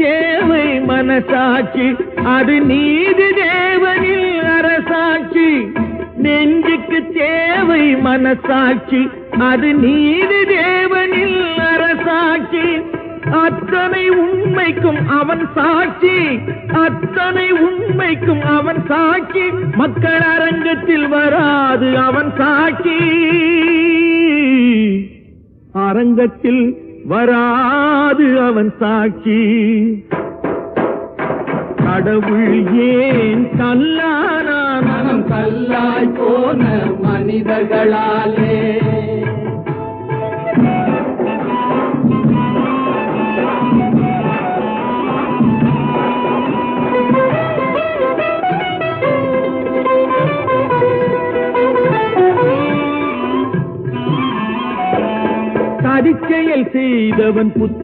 தேவை மனசாட்சி, அது நீதி தேவனில் அரசாட்சி. நெஞ்சுக்கு தேவை மனசாட்சி, அது நீதி தேவனில் அரசாட்சி. அத்தனை உண்மைக்கும் அவன் சாட்சி, அத்தனை உண்மைக்கும் அவன் சாட்சி. மக்கள் அரங்கத்தில் வராது அவன் சாட்சி, அரங்கத்தில் வராது அவன் சாட்சி. கடவுள் ஏன் கல்லானான்? மனம் கல்லாய் போன மனிதர்களாலே. சதிச்செயல் செய்தவன்